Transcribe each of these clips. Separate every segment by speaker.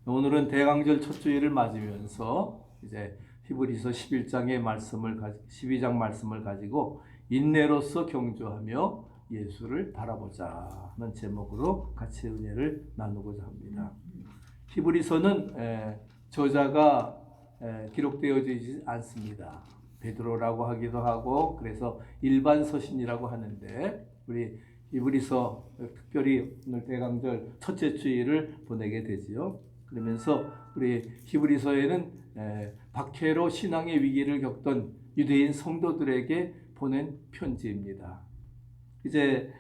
Speaker 1: 오늘은 대강절 첫 주일을 맞으면서 이제 히브리서 11장의 말씀을 12장 말씀을 가지고 인내로서 경주하며 예수를 바라보자는 제목으로 같이 은혜를 나누고자 합니다. 히브리서는 저자가 기록되어지지 않습니다. 베드로라고 하기도 하고 그래서 일반 서신이라고 하는데 우리 히브리서 특별히 오늘 대강절 첫째 주일을 보내게 되지요. 그러면서 우리 히브리서에는 박해로 신앙의 위기를 겪던 유대인 성도들에게 보낸 편지입니다. 이제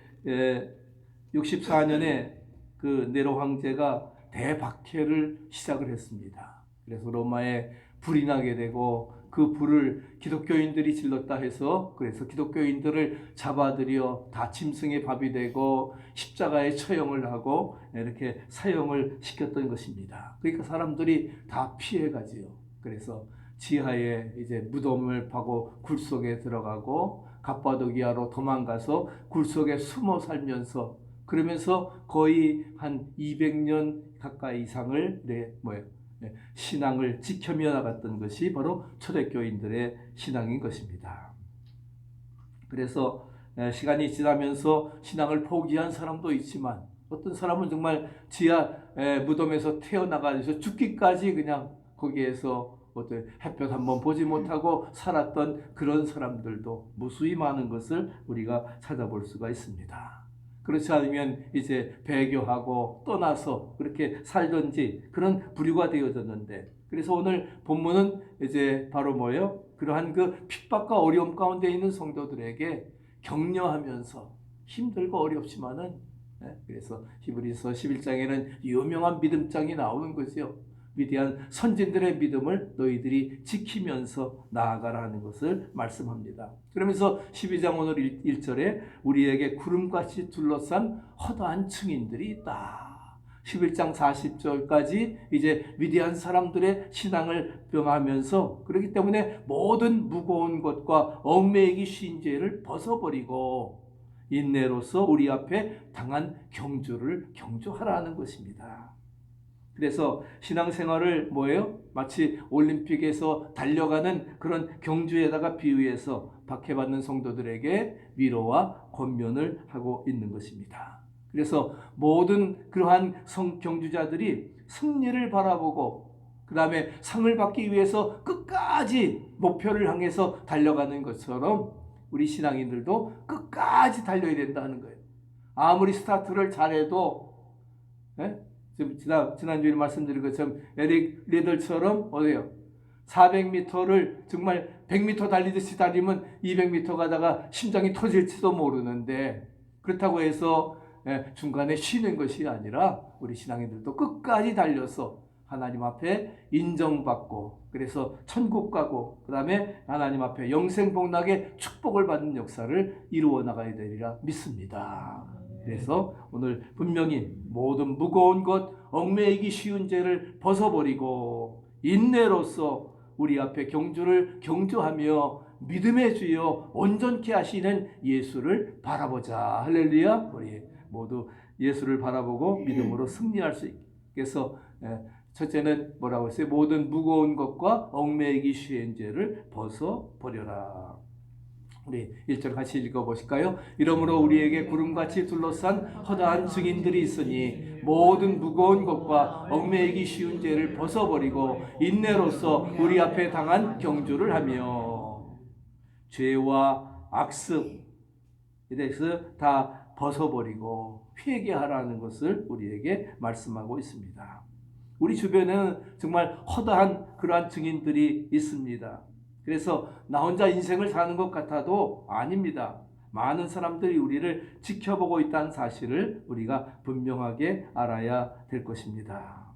Speaker 1: 64년에 그 네로 황제가 대박해를 시작을 했습니다. 그래서 로마에 불이 나게 되고 그 불을 기독교인들이 질렀다 해서 그래서 기독교인들을 잡아들여 다 짐승의 밥이 되고 십자가에 처형을 하고 이렇게 사형을 시켰던 것입니다. 그러니까 사람들이 다 피해가지요. 그래서 지하에 이제 무덤을 파고 굴 속에 들어가고 갑바도기아로 도망가서 굴 속에 숨어 살면서 그러면서 거의 한 200년 가까이 이상을 신앙을 지켜며 나갔던 것이 바로 초대교인들의 신앙인 것입니다. 그래서 시간이 지나면서 신앙을 포기한 사람도 있지만 어떤 사람은 정말 지하 무덤에서 태어나가서 죽기까지 그냥 거기에서 어떤 햇볕 한번 보지 못하고 살았던 그런 사람들도 무수히 많은 것을 우리가 찾아볼 수가 있습니다. 그렇지 않으면 이제 배교하고 떠나서 그렇게 살던지 그런 부류가 되어졌는데 그래서 오늘 본문은 이제 바로 뭐예요? 그러한 그 핍박과 어려움 가운데 있는 성도들에게 격려하면서 힘들고 어렵지만은 그래서 히브리서 11장에는 유명한 믿음장이 나오는 거죠. 위대한 선진들의 믿음을 너희들이 지키면서 나아가라는 것을 말씀합니다. 그러면서 12장 오늘 1절에 우리에게 구름같이 둘러싼 허다한 증인들이 있다. 11장 40절까지 이제 위대한 사람들의 신앙을 병하면서 그렇기 때문에 모든 무거운 것과 얽매이기 쉬운 죄를 벗어버리고 인내로서 우리 앞에 당한 경주를 경주하라는 것입니다. 그래서 신앙생활을 뭐예요? 마치 올림픽에서 달려가는 그런 경주에다가 비유해서 박해받는 성도들에게 위로와 권면을 하고 있는 것입니다. 그래서 모든 그러한 경주자들이 승리를 바라보고 그 다음에 상을 받기 위해서 끝까지 목표를 향해서 달려가는 것처럼 우리 신앙인들도 끝까지 달려야 된다는 거예요. 아무리 스타트를 잘해도 지난주에 말씀드린 것처럼 에릭 리들처럼 어때요? 400m를 정말 100m 달리듯이 달리면 200m 가다가 심장이 터질지도 모르는데 그렇다고 해서 중간에 쉬는 것이 아니라 우리 신앙인들도 끝까지 달려서 하나님 앞에 인정받고 그래서 천국 가고 그 다음에 하나님 앞에 영생복락의 축복을 받는 역사를 이루어 나가야 되리라 믿습니다. 그래서 오늘 분명히 모든 무거운 것, 얽매이기 쉬운 죄를 벗어버리고 인내로서 우리 앞에 경주를 경주하며 믿음의 주여 온전케 하시는 예수를 바라보자. 할렐루야. 우리 모두 예수를 바라보고 믿음으로 승리할 수 있겠어. 첫째는 뭐라고 했어요? 모든 무거운 것과 얽매이기 쉬운 죄를 벗어버려라. 우리 1절 같이 읽어보실까요? 이러므로 우리에게 구름같이 둘러싼 허다한 증인들이 있으니 모든 무거운 것과 얽매이기 쉬운 죄를 벗어버리고 인내로서 우리 앞에 당한 경주를 하며 죄와 악습 이래서 다 벗어버리고 회개하라는 것을 우리에게 말씀하고 있습니다. 우리 주변에는 정말 허다한 그러한 증인들이 있습니다. 그래서 나 혼자 인생을 사는 것 같아도 아닙니다. 많은 사람들이 우리를 지켜보고 있다는 사실을 우리가 분명하게 알아야 될 것입니다.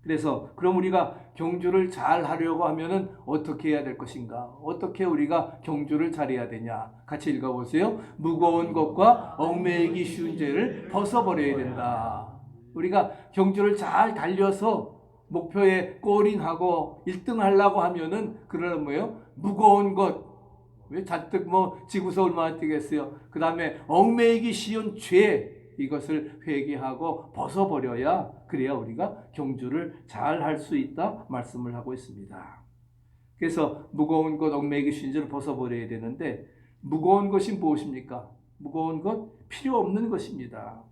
Speaker 1: 그래서 그럼 우리가 경주를 잘 하려고 하면은 어떻게 해야 될 것인가? 어떻게 우리가 경주를 잘해야 되냐? 같이 읽어보세요. 무거운 것과 얽매이기 쉬운 죄를 벗어버려야 된다. 우리가 경주를 잘 달려서 목표에 골인하고 1등 하려고 하면은 그러면 뭐예요? 무거운 것, 왜 잔뜩 지구서 얼마나 뛰겠어요? 그 다음에 얽매이기 쉬운 죄, 이것을 회개하고 벗어버려야 그래야 우리가 경주를 잘 할 수 있다 말씀을 하고 있습니다. 그래서 무거운 것 얽매이기 쉬운 줄을 벗어버려야 되는데 무거운 것이 무엇입니까? 무거운 것 필요 없는 것입니다.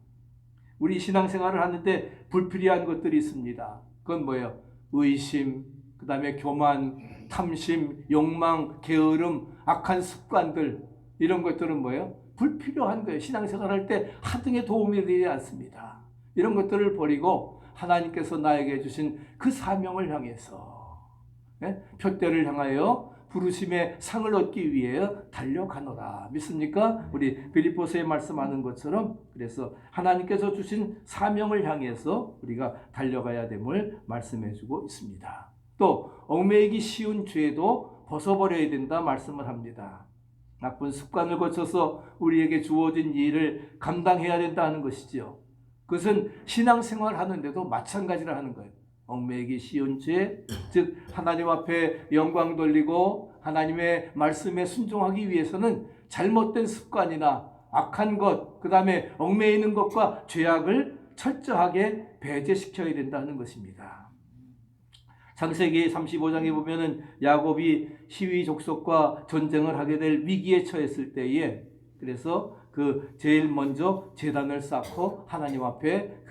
Speaker 1: 우리 신앙생활을 하는데 불필요한 것들이 있습니다. 그건 뭐예요? 의심, 그 다음에 교만, 탐심, 욕망, 게으름, 악한 습관들 이런 것들은 뭐예요? 불필요한 거예요. 신앙생활할 때 하등에 도움이 되지 않습니다. 이런 것들을 버리고 하나님께서 나에게 주신 그 사명을 향해서 표대를 향하여 부르심의 상을 얻기 위해 달려가노라. 믿습니까? 우리 빌립보서에 말씀하는 것처럼 그래서 하나님께서 주신 사명을 향해서 우리가 달려가야 됨을 말씀해 주고 있습니다. 또 얽매이기 쉬운 죄도 벗어버려야 된다 말씀을 합니다. 나쁜 습관을 거쳐서 우리에게 주어진 일을 감당해야 된다는 것이지요. 그것은 신앙생활 하는데도 마찬가지라 하는 거예요. 얽매이기 쉬운 죄, 즉 하나님 앞에 영광 돌리고 하나님의 말씀에 순종하기 위해서는 잘못된 습관이나 악한 것, 그 다음에 얽매이는 것과 죄악을 철저하게 배제시켜야 된다는 것입니다. 창세기 35장에 보면은 야곱이 시위 족속과 전쟁을 하게 될 위기에 처했을 때에 그래서 그 제일 먼저 제단을 쌓고 하나님 앞에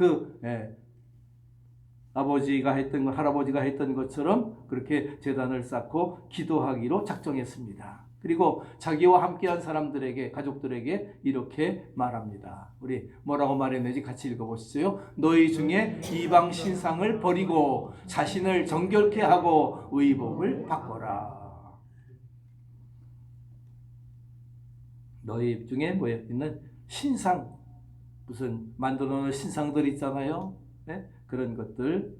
Speaker 1: 아버지가 했던 것, 할아버지가 했던 것처럼 그렇게 제단을 쌓고 기도하기로 작정했습니다. 그리고 자기와 함께한 사람들에게, 가족들에게 이렇게 말합니다. 우리 뭐라고 말했는지 같이 읽어보시죠. 너희 중에 이방 신상을 버리고 자신을 정결케 하고 의복을 바꿔라. 너희 중에 뭐에 있는 신상, 무슨 만들어 놓은 신상들 있잖아요. 네? 그런 것들.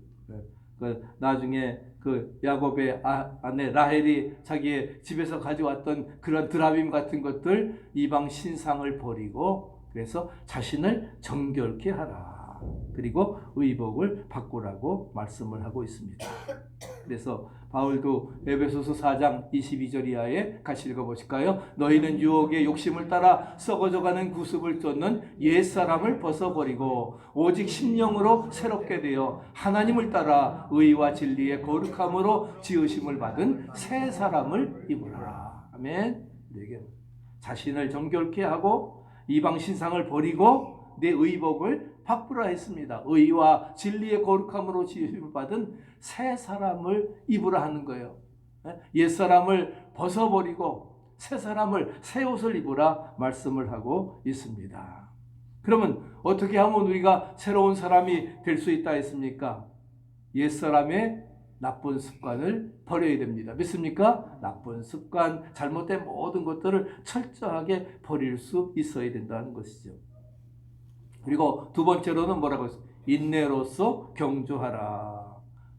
Speaker 1: 나중에 그 야곱의 아내 라헬이 자기의 집에서 가져왔던 그런 드라빔 같은 것들 이방 신상을 버리고 그래서 자신을 정결케 하라. 그리고 의복을 바꾸라고 말씀을 하고 있습니다. 그래서 바울도 에베소서 4장 22절 이하에 같이 읽어보실까요? 너희는 유혹의 욕심을 따라 썩어져가는 구습을 쫓는 옛사람을 벗어버리고 오직 심령으로 새롭게 되어 하나님을 따라 의와 진리의 거룩함으로 지으심을 받은 새 사람을 입으라. 아멘. 자신을 정결케 하고 이방 신상을 버리고 내 의복을 바꾸라 했습니다. 의와 진리의 거룩함으로 지으심을 받은 새 사람을 입으라 하는 거예요. 옛사람을 벗어버리고 새 사람을, 새 옷을 입으라 말씀을 하고 있습니다. 그러면 어떻게 하면 우리가 새로운 사람이 될 수 있다 했습니까? 옛사람의 나쁜 습관을 버려야 됩니다. 믿습니까? 나쁜 습관, 잘못된 모든 것들을 철저하게 버릴 수 있어야 된다는 것이죠. 그리고 두 번째로는 뭐라고 했어요? 인내로서 경주하라.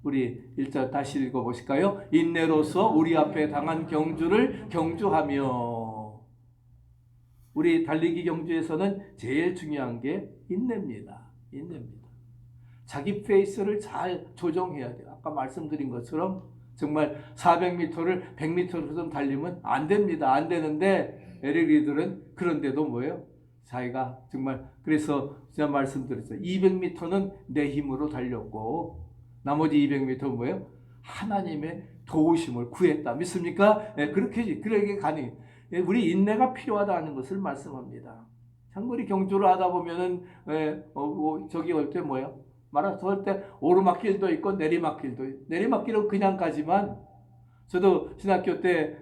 Speaker 1: 우리 1절 다시 읽어보실까요? 인내로서 우리 앞에 당한 경주를 경주하며. 우리 달리기 경주에서는 제일 중요한 게 인내입니다. 인내입니다. 자기 페이스를 잘 조정해야 돼요. 아까 말씀드린 것처럼 정말 400m를 100m로 좀 달리면 안 됩니다. 안 되는데 LED들은 그런데도 뭐예요? 자기가 정말 그래서 제가 말씀드렸어요. 200m는 내 힘으로 달렸고 나머지 200m는 뭐예요? 하나님의 도우심을 구했다. 믿습니까? 네, 그렇게 가니 우리 인내가 필요하다는 것을 말씀합니다. 장거리 경주를 하다 보면은 저기 올 때 뭐예요? 마라톤 할 때 오르막길도 있고 내리막길은 그냥 가지만 저도 신학교 때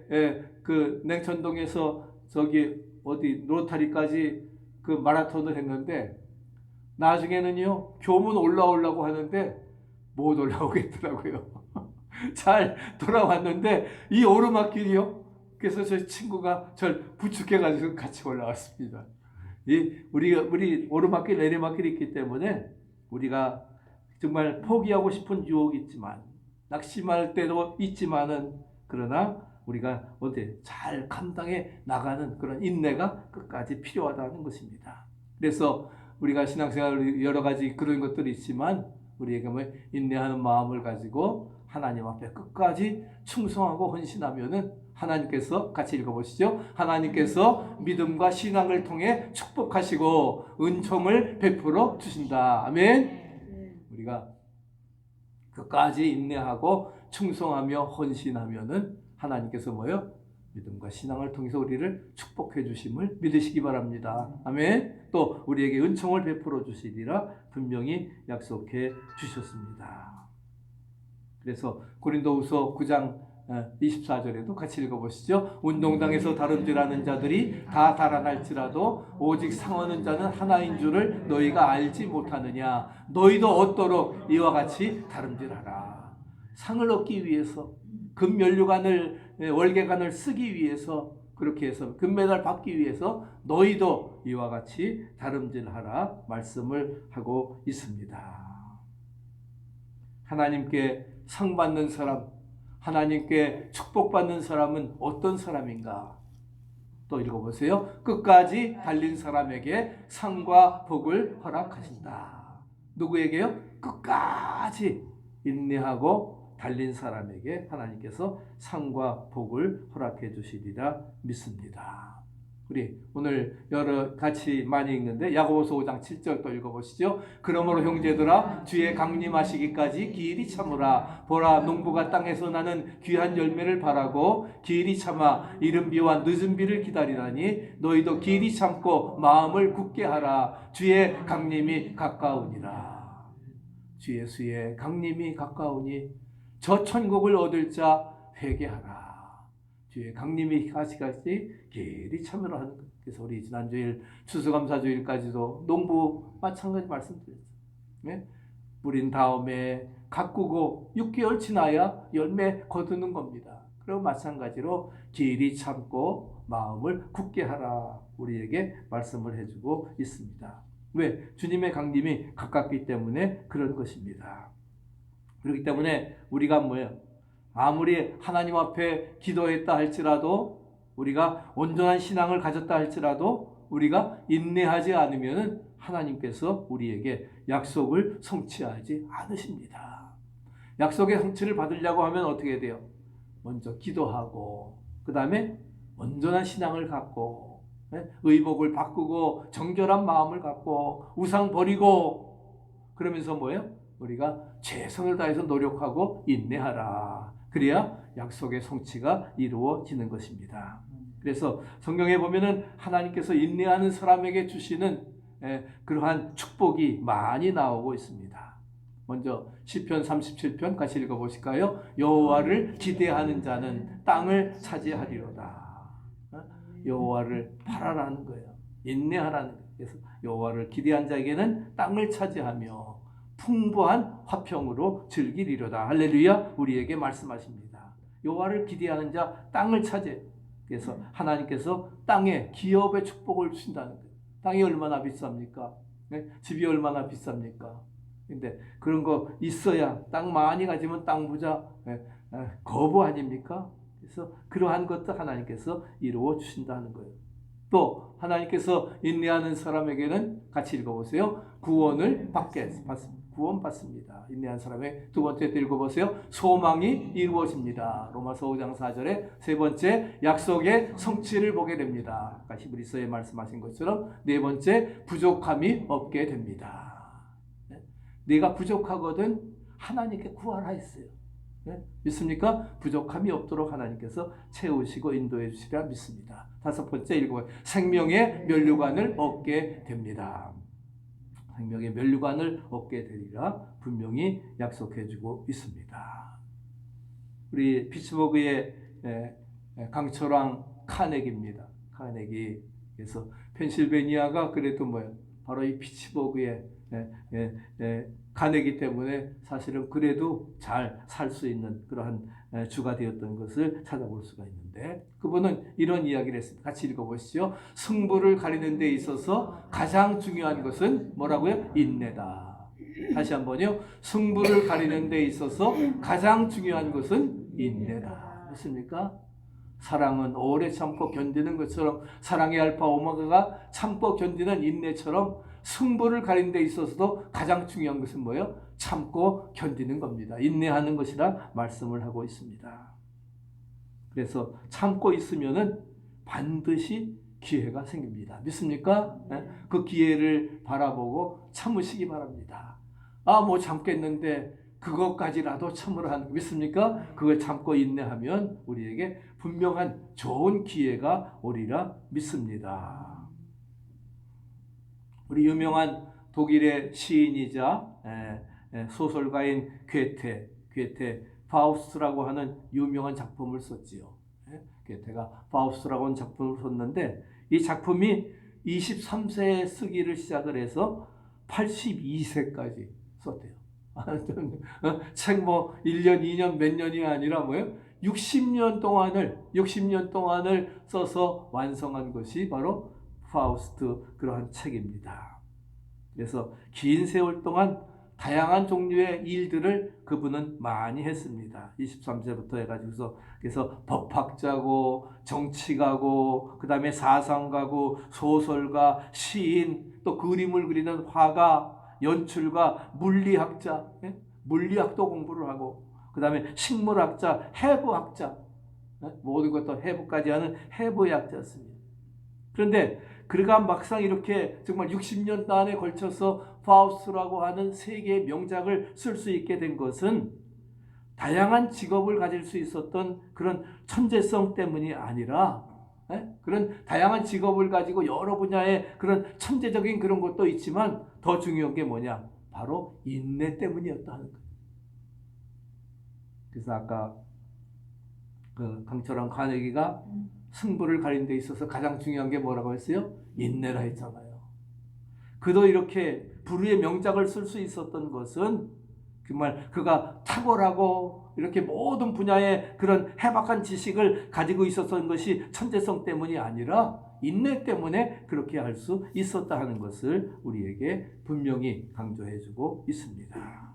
Speaker 1: 그 냉천동에서 저기 어디 로타리까지 그 마라톤을 했는데 나중에는요 교문 올라오려고 하는데 못 올라오겠더라고요. 잘 돌아왔는데 이 오르막길이요. 그래서 저 친구가 절 부축해가지고 같이 올라왔습니다. 우리 오르막길 내리막길이 있기 때문에 우리가 정말 포기하고 싶은 유혹이 있지만 낙심할 때도 있지만은 그러나 우리가 잘 감당해 나가는 그런 인내가 끝까지 필요하다는 것입니다. 그래서 우리가 신앙생활 여러 가지 그런 것들이 있지만 우리에게 인내하는 마음을 가지고 하나님 앞에 끝까지 충성하고 헌신하면은 하나님께서 같이 읽어보시죠. 하나님께서 믿음과 신앙을 통해 축복하시고 은총을 베풀어 주신다. 아멘. 우리가 끝까지 인내하고 충성하며 헌신하면은 하나님께서 믿음과 신앙을 통해서 우리를 축복해 주심을 믿으시기 바랍니다. 아멘. 또 우리에게 은총을 베풀어 주시리라 분명히 약속해 주셨습니다. 그래서 고린도후서 9장 24절에도 같이 읽어보시죠. 운동장에서 다름질하는 자들이 다 달아날지라도 오직 상하는 자는 하나인 줄을 너희가 알지 못하느냐. 너희도 얻도록 이와 같이 다름질하라. 상을 얻기 위해서 금면류관을 월계관을 쓰기 위해서 그렇게 해서 금메달 받기 위해서 너희도 이와 같이 다름질하라 말씀을 하고 있습니다. 하나님께 상 받는 사람, 하나님께 축복받는 사람은 어떤 사람인가? 또 읽어보세요. 끝까지 달린 사람에게 상과 복을 허락하신다. 누구에게요? 끝까지 인내하고 달린 사람에게 하나님께서 상과 복을 허락해 주시리라 믿습니다. 우리 오늘 여러 같이 많이 읽는데 야고보서 5장 7절 또 읽어보시죠. 그러므로 형제들아 주의 강림하시기까지 기일이 참으라. 보라 농부가 땅에서 나는 귀한 열매를 바라고 기일이 참아 이른 비와 늦은 비를 기다리나니 너희도 기일이 참고 마음을 굳게 하라. 주의 강림이 가까우니라. 주 예수의 강림이 가까우니 저 천국을 얻을 자 회개하라. 주의 강림이 가시까지 길이 참으라 하는 것. 그래서 우리 지난주일 추수감사주일까지도 농부 마찬가지 말씀드렸죠. 네? 뿌린 다음에 가꾸고 6개월 지나야 열매 거두는 겁니다. 그리고 마찬가지로 길이 참고 마음을 굳게 하라 우리에게 말씀을 해주고 있습니다. 왜? 주님의 강림이 가깝기 때문에 그런 것입니다. 그렇기 때문에 우리가 아무리 하나님 앞에 기도했다 할지라도 우리가 온전한 신앙을 가졌다 할지라도 우리가 인내하지 않으면 하나님께서 우리에게 약속을 성취하지 않으십니다. 약속의 성취를 받으려고 하면 어떻게 돼요? 먼저 기도하고 그 다음에 온전한 신앙을 갖고 의복을 바꾸고 정결한 마음을 갖고 우상 버리고 그러면서 우리가 최선을 다해서 노력하고 인내하라. 그래야 약속의 성취가 이루어지는 것입니다. 그래서 성경에 보면은 하나님께서 인내하는 사람에게 주시는 그러한 축복이 많이 나오고 있습니다. 먼저 시편 37편 같이 읽어보실까요? 여호와를 기대하는 자는 땅을 차지하리로다. 여호와를 바라라는 거예요. 인내하라는 거예요. 그래서 여호와를 기대한 자에게는 땅을 차지하며 풍부한 화평으로 즐기리로다. 할렐루야. 우리에게 말씀하십니다. 여호와를 기대하는 자 땅을 차지해. 그래서 하나님께서 땅에 기업의 축복을 주신다는 거예요. 땅이 얼마나 비쌉니까? 집이 얼마나 비쌉니까? 근데 그런 거 있어야 땅 많이 가지면 땅 부자 거부 아닙니까? 그래서 그러한 것도 하나님께서 이루어 주신다는 거예요. 또 하나님께서 인내하는 사람에게는 같이 읽어보세요. 구원을 받습니다. 구원받습니다. 인내한 사람의 두 번째 읽어보세요. 소망이 이루어집니다. 로마서 5장 4절에 세 번째 약속의 성취를 보게 됩니다. 아까 히브리서에 말씀하신 것처럼 네 번째 부족함이 없게 됩니다. 내가 부족하거든 하나님께 구하라 했어요. 믿습니까? 부족함이 없도록 하나님께서 채우시고 인도해 주시리라 믿습니다. 다섯 번째 읽어봐요. 생명의 면류관을 얻게 됩니다. 생명의 면류관을 얻게 되리라 분명히 약속해주고 있습니다. 우리 피츠버그의 강철왕 카네기입니다. 카네기. 그래서 펜실베니아가 그래도 바로 이 피츠버그의 카네기 때문에 사실은 그래도 잘 살 수 있는 그러한 주가 되었던 것을 찾아볼 수가 있는데 그분은 이런 이야기를 했습니다. 같이 읽어보시죠. 승부를 가리는 데 있어서 가장 중요한 것은 뭐라고요? 인내다. 다시 한번요. 승부를 가리는 데 있어서 가장 중요한 것은 인내다. 맞습니까? 사랑은 오래 참고 견디는 것처럼 사랑의 알파 오메가가 참고 견디는 인내처럼 승부를 가리는 데 있어서도 가장 중요한 것은 뭐예요? 참고 견디는 겁니다. 인내하는 것이라 말씀을 하고 있습니다. 그래서 참고 있으면은 반드시 기회가 생깁니다. 믿습니까? 그 기회를 바라보고 참으시기 바랍니다. 뭐 참겠는데 그것까지라도 참으라 하는 거 믿습니까? 그걸 참고 인내하면 우리에게 분명한 좋은 기회가 오리라 믿습니다. 우리 유명한 독일의 시인이자 소설가인 괴테 파우스트라고 하는 유명한 작품을 썼지요. 괴테가 파우스트라고 하는 작품을 썼는데 이 작품이 23세에 쓰기를 시작을 해서 82세까지 썼대요. 책 1년, 2년, 몇 년이 아니라 60년 동안을 써서 완성한 것이 바로 파우스트 그러한 책입니다. 그래서 긴 세월 동안 다양한 종류의 일들을 그분은 많이 했습니다. 23세부터 해가지고서 그래서 법학자고 정치가고 그 다음에 사상가고 소설가, 시인, 또 그림을 그리는 화가, 연출가, 물리학자, 물리학도 공부를 하고 그 다음에 식물학자, 해부학자, 모든 것도 해부까지 하는 해부학자였습니다. 그런데 그가 막상 이렇게 정말 60년 동안에 걸쳐서 파우스트라고 하는 세계의 명작을 쓸 수 있게 된 것은 다양한 직업을 가질 수 있었던 그런 천재성 때문이 아니라 그런 다양한 직업을 가지고 여러 분야의 그런 천재적인 그런 것도 있지만 더 중요한 게 뭐냐? 바로 인내 때문이었다 하는 거예요. 그래서 아까 그 강철한 카네기가 승부를 가린 데 있어서 가장 중요한 게 뭐라고 했어요? 인내라 했잖아요. 그도 이렇게 불후의 명작을 쓸 수 있었던 것은 정말 그가 탁월하고 이렇게 모든 분야의 그런 해박한 지식을 가지고 있었던 것이 천재성 때문이 아니라 인내 때문에 그렇게 할 수 있었다 하는 것을 우리에게 분명히 강조해주고 있습니다.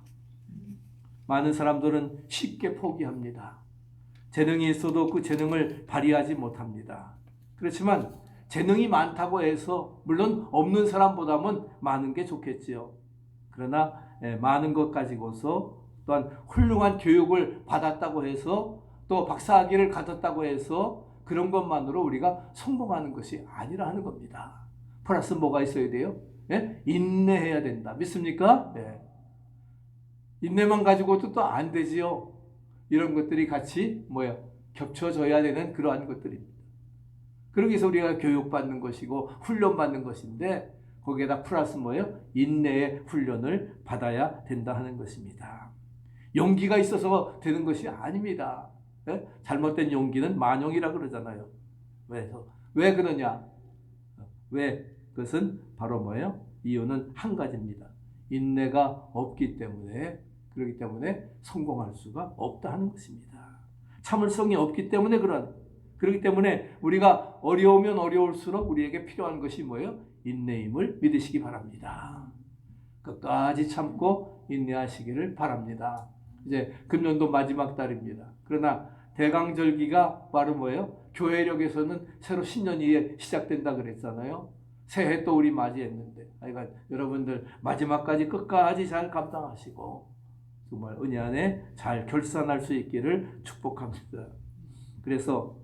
Speaker 1: 많은 사람들은 쉽게 포기합니다. 재능이 있어도 그 재능을 발휘하지 못합니다. 그렇지만 재능이 많다고 해서 물론 없는 사람보다는 많은 게 좋겠지요. 그러나 많은 것 가지고서 또한 훌륭한 교육을 받았다고 해서 또 박사학위를 가졌다고 해서 그런 것만으로 우리가 성공하는 것이 아니라 하는 겁니다. 플러스 뭐가 있어야 돼요? 인내해야 된다. 믿습니까? 인내만 가지고도 또 안 되지요. 이런 것들이 같이 겹쳐져야 되는 그러한 것들입니다. 그러기 위해서 우리가 교육받는 것이고 훈련받는 것인데 거기에다 플러스 인내의 훈련을 받아야 된다 하는 것입니다. 용기가 있어서 되는 것이 아닙니다. 잘못된 용기는 만용이라 그러잖아요. 왜 그러냐? 그것은 바로 이유는 한 가지입니다. 인내가 없기 때문에, 그렇기 때문에 성공할 수가 없다 하는 것입니다. 참을성이 없기 때문에 그렇기 때문에 우리가 어려우면 어려울수록 우리에게 필요한 것이 인내임을 믿으시기 바랍니다. 끝까지 참고 인내하시기를 바랍니다. 이제 금년도 마지막 달입니다. 그러나 대강절기가 바로 교회력에서는 새로 신년이 시작된다 그랬잖아요. 새해 또 우리 맞이했는데 여러분들 마지막까지 끝까지 잘 감당하시고 정말 은혜 안에 잘 결산할 수 있기를 축복합니다. 그래서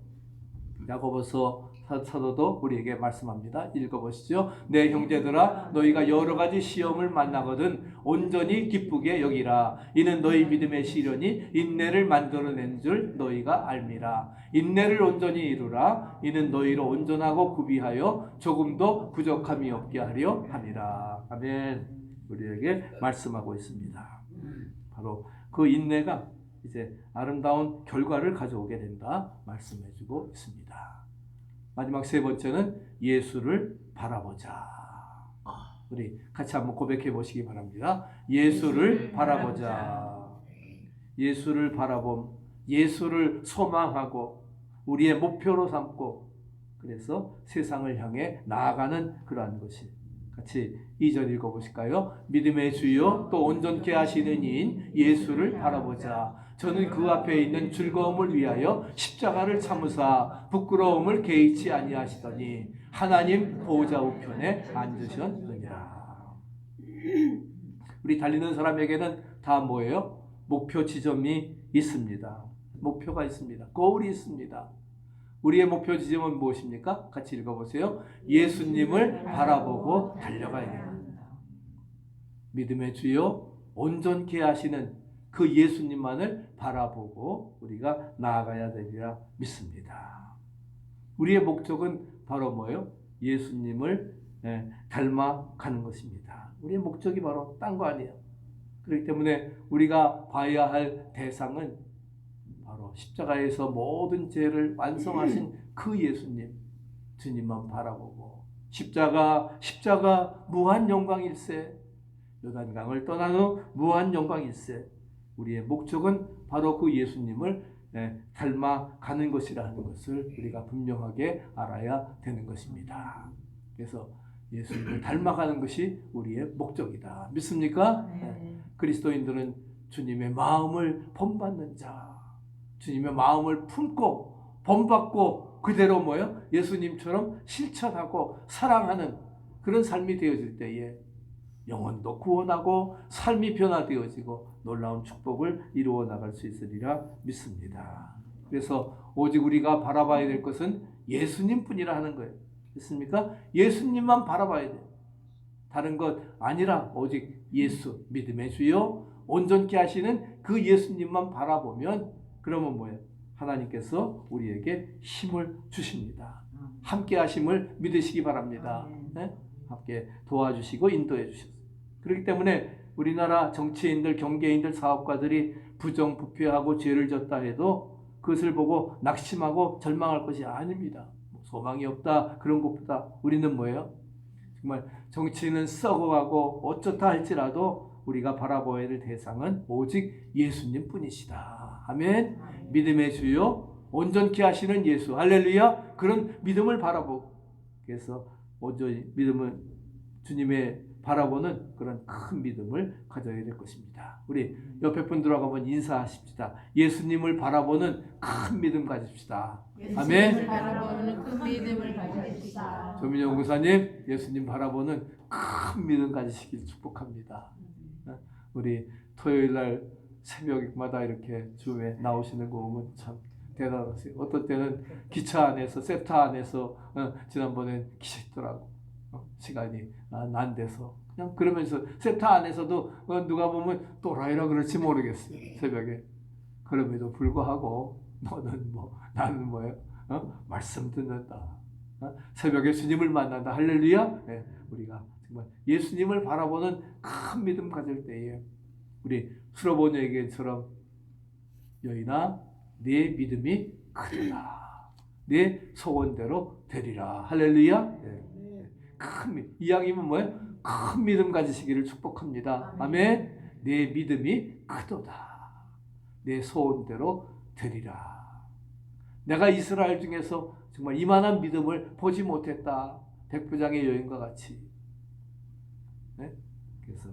Speaker 1: 야고보서 사도도 우리에게 말씀합니다. 읽어보시죠. 내 형제들아 너희가 여러 가지 시험을 만나거든 온전히 기쁘게 여기라. 이는 너희 믿음의 시련이 인내를 만들어낸 줄 너희가 알미라. 인내를 온전히 이루라. 이는 너희로 온전하고 구비하여 조금도 부족함이 없게 하려 함이라. 아멘. 우리에게 말씀하고 있습니다. 바로 그 인내가 이제 아름다운 결과를 가져오게 된다 말씀해주고 있습니다. 마지막 세 번째는 예수를 바라보자. 우리 같이 한번 고백해 보시기 바랍니다. 예수를 바라보자. 예수를 바라봄, 예수를 소망하고 우리의 목표로 삼고 그래서 세상을 향해 나아가는 그러한 것이. 같이 2절 읽어보실까요? 믿음의 주요 또 온전케 하시는 이인 예수를 바라보자. 저는 그 앞에 있는 즐거움을 위하여 십자가를 참으사 부끄러움을 개의치 아니하시더니 하나님 보좌 우편에 앉으셨느니라. 우리 달리는 사람에게는 다 뭐예요? 목표 지점이 있습니다. 목표가 있습니다. 거울이 있습니다. 우리의 목표 지점은 무엇입니까? 같이 읽어보세요. 예수님을 바라보고 달려가야 됩니다. 믿음의 주요 온전케 하시는 그 예수님만을 바라보고 우리가 나아가야 되리라 믿습니다. 우리의 목적은 바로 뭐예요? 예수님을 닮아가는 것입니다. 우리의 목적이 바로 딴 거 아니에요. 그렇기 때문에 우리가 봐야 할 대상은 바로 십자가에서 모든 죄를 완성하신 그 예수님, 주님만 바라보고 십자가 무한 영광일세, 요단강을 떠난 후 무한 영광일세. 우리의 목적은 바로 그 예수님을 닮아가는 것이라는 것을 우리가 분명하게 알아야 되는 것입니다. 그래서 예수님을 닮아가는 것이 우리의 목적이다. 믿습니까? 네. 그리스도인들은 주님의 마음을 본받는 자, 주님의 마음을 품고 본받고 그대로 뭐요? 예수님처럼 실천하고 사랑하는 그런 삶이 되어질 때에 영혼도 구원하고 삶이 변화되어지고 놀라운 축복을 이루어 나갈 수 있으리라 믿습니다. 그래서 오직 우리가 바라봐야 될 것은 예수님뿐이라 하는 거예요. 믿습니까? 예수님만 바라봐야 돼요. 다른 것 아니라 오직 예수, 믿음의 주요 온전케 하시는 그 예수님만 바라보면 그러면 뭐예요? 하나님께서 우리에게 힘을 주십니다. 함께 하심을 믿으시기 바랍니다. 네? 함께 도와주시고 인도해 주셨어요. 그렇기 때문에 우리나라 정치인들, 경제인들, 사업가들이 부정부패하고 죄를 졌다 해도 그것을 보고 낙심하고 절망할 것이 아닙니다. 소망이 없다 그런 것보다 우리는 뭐예요? 정말 정치인은 썩어가고 어쩌다 할지라도 우리가 바라봐야 될 대상은 오직 예수님 뿐이시다. 아멘. 믿음의 주요 온전케 하시는 예수. 할렐루야. 그런 믿음을 바라보고 그래서 온전히 믿음을 주님의 바라보는 그런 큰 믿음을 가져야 될 것입니다. 우리 옆에 분들하고 한번 인사하십시다. 예수님을 바라보는 큰 믿음 가집시다. 아멘.
Speaker 2: 바라보는 큰 믿음을 가집시다.
Speaker 1: 조민영 목사님, 예수님 바라보는 큰 믿음 가지시길 축복합니다. 우리 토요일 날 새벽마다 이렇게 줌에 나오시는 거 보면 참 대단하세요. 어떤 때는 기차 안에서, 세타 안에서, 지난번엔 기셨더라고. 시간이 난 돼서. 그냥 그러면서, 세타 안에서도 누가 보면 또라이라 그럴지 모르겠어요. 새벽에. 그럼에도 불구하고, 너는 뭐, 나는 뭐예요? 말씀 듣는다. 새벽에 주님을 만난다. 할렐루야? 네, 우리가 정말 예수님을 바라보는 큰 믿음 가질 때에, 우리 수로보니에게처럼 여인아, 내 믿음이 크리라. 내 소원대로 되리라. 할렐루야. 네. 큰 믿음. 이야기는 뭐예요? 큰 믿음 가지시기를 축복합니다. 아멘. 내 믿음이 크도다. 내 소원대로 되리라. 내가 이스라엘 중에서 정말 이만한 믿음을 보지 못했다. 백부장의 여인과 같이. 네? 그래서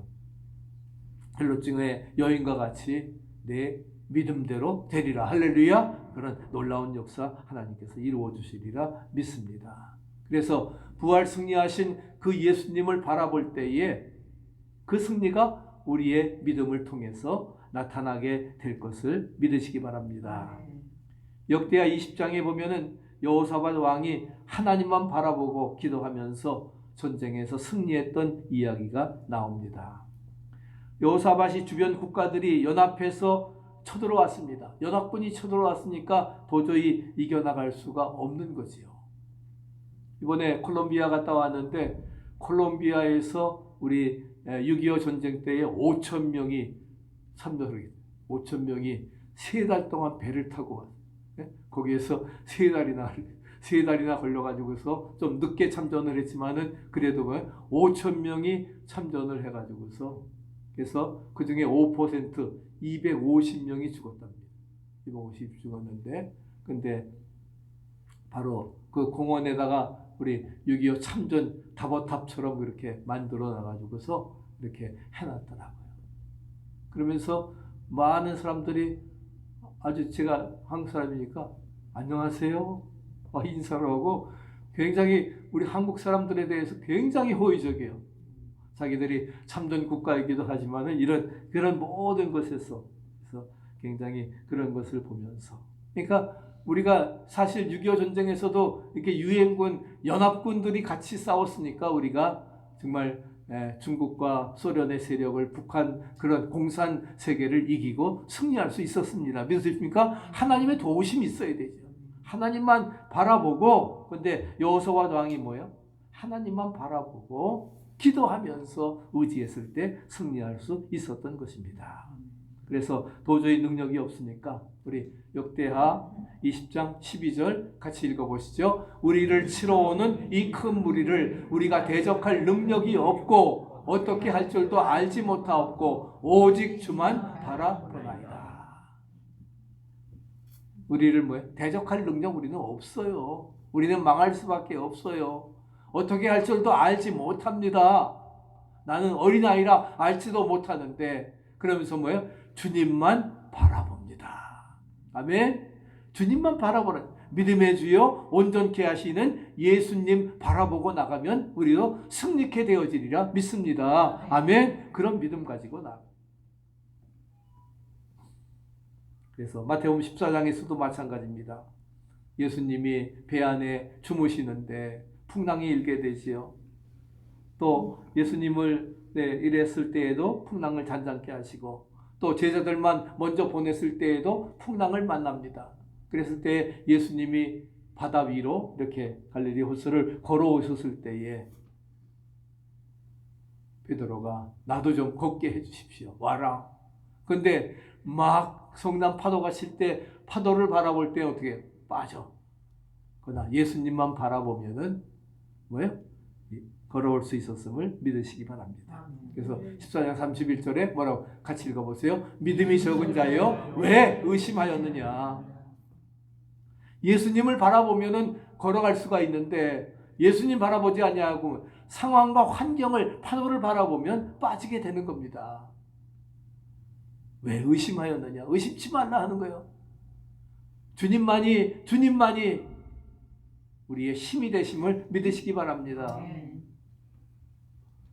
Speaker 1: 헬롯중의 여인과 같이 내 믿음대로 되리라. 할렐루야. 그런 놀라운 역사 하나님께서 이루어 주시리라 믿습니다. 그래서 부활 승리하신 그 예수님을 바라볼 때에 그 승리가 우리의 믿음을 통해서 나타나게 될 것을 믿으시기 바랍니다. 역대하 20장에 보면은 여호사밧 왕이 하나님만 바라보고 기도하면서 전쟁에서 승리했던 이야기가 나옵니다. 여호사밧이 주변 국가들이 연합해서 쳐들어왔습니다. 연합군이 쳐들어왔으니까 도저히 이겨나갈 수가 없는 거지요. 이번에 콜롬비아 갔다 왔는데 콜롬비아에서 우리 6.25 전쟁 때에 5천 명이 참전을 했어요. 5천 명이 3달 동안 배를 타고 왔어요. 거기에서 3달이나 걸려가지고서 좀 늦게 참전을 했지만은 그래도 5천 명이 참전을 해가지고서 그래서 그 중에 5% 250명이 죽었답니다. 250 죽었는데 근데 바로 그 공원에다가 우리 6.25 참전 다보탑처럼 이렇게 만들어 놔가지고서 이렇게 해놨더라고요. 그러면서 많은 사람들이 아주 제가 한국 사람이니까 안녕하세요 인사를 하고 굉장히 우리 한국 사람들에 대해서 굉장히 호의적이에요. 자기들이 참된 국가이기도 하지만은 그런 모든 것에서 그래서 굉장히 그런 것을 보면서 그러니까 우리가 사실 6.25 전쟁에서도 이렇게 유엔군 연합군들이 같이 싸웠으니까 우리가 정말 중국과 소련의 세력을 북한 그런 공산 세계를 이기고 승리할 수 있었습니다. 믿으십니까? 하나님의 도우심이 있어야 되죠. 하나님만 바라보고 근데 여호수아와 왕이 뭐예요? 하나님만 바라보고 기도하면서 의지했을 때 승리할 수 있었던 것입니다. 그래서 도저히 능력이 없으니까 우리 역대하 20장 12절 같이 읽어보시죠. 우리를 치러 오는 이 큰 무리를 우리가 대적할 능력이 없고 어떻게 할 줄도 알지 못하옵고 오직 주만 바라보나이다. 우리를 뭐예요? 대적할 능력 우리는 없어요. 우리는 망할 수밖에 없어요. 어떻게 할 줄도 알지 못합니다. 나는 어린아이라 알지도 못하는데 그러면서 뭐예요? 주님만 바라봅니다. 아멘. 주님만 바라보라. 믿음의 주여 온전케 하시는 예수님 바라보고 나가면 우리도 승리케 되어지리라 믿습니다. 아멘. 그런 믿음 가지고 나가. 그래서 마태복음 14장에서도 마찬가지입니다. 예수님이 배 안에 주무시는데 풍랑이 일게 되지요. 또 예수님을 이랬을 때에도 풍랑을 잔잔케 하시고 또 제자들만 먼저 보냈을 때에도 풍랑을 만납니다. 그랬을 때 예수님이 바다 위로 이렇게 갈릴리 호수를 걸어오셨을 때에 베드로가 나도 좀 걷게 해주십시오. 와라. 근데 막 성난 파도가 칠 때 파도를 바라볼 때 어떻게 빠져. 그러나 예수님만 바라보면은 뭐예요? 걸어올 수 있었음을 믿으시기 바랍니다. 그래서 14장 31절에 뭐라고 같이 읽어보세요. 믿음이 적은 자여 왜 의심하였느냐. 예수님을 바라보면은 걸어갈 수가 있는데 예수님 바라보지 아니하고 상황과 환경을 파도를 바라보면 빠지게 되는 겁니다. 왜 의심하였느냐. 의심치 말라 하는 거예요. 주님만이 우리의 힘이 되심을 믿으시기 바랍니다.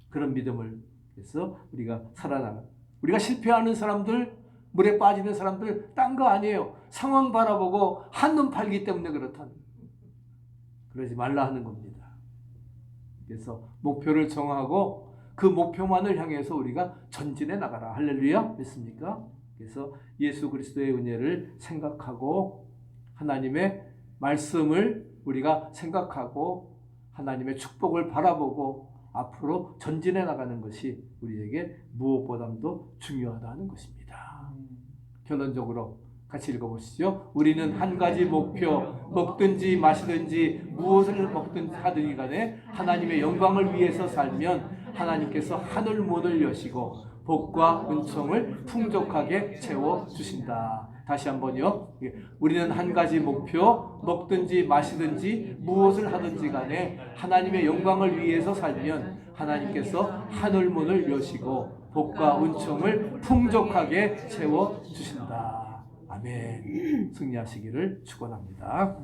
Speaker 1: 그런 믿음을 해서 우리가 살아나가. 우리가 실패하는 사람들, 물에 빠지는 사람들 딴 거 아니에요. 상황 바라보고 한눈 팔기 때문에 그렇다는. 그러지 말라 하는 겁니다. 그래서 목표를 정하고 그 목표만을 향해서 우리가 전진해 나가라. 할렐루야. 믿습니까? 그래서 예수 그리스도의 은혜를 생각하고 하나님의 말씀을 우리가 생각하고 하나님의 축복을 바라보고 앞으로 전진해 나가는 것이 우리에게 무엇보다도 중요하다는 것입니다. 결론적으로 같이 읽어보시죠. 우리는 한 가지 목표, 먹든지 마시든지 무엇을 먹든지 하든지 간에 하나님의 영광을 위해서 살면 하나님께서 하늘 문을 여시고 복과 은총을 풍족하게 채워주신다. 다시 한번요. 우리는 한 가지 목표, 먹든지 마시든지 무엇을 하든지 간에 하나님의 영광을 위해서 살면 하나님께서 하늘 문을 여시고 복과 은총을 풍족하게 채워주신다. 아멘. 승리하시기를 축원합니다.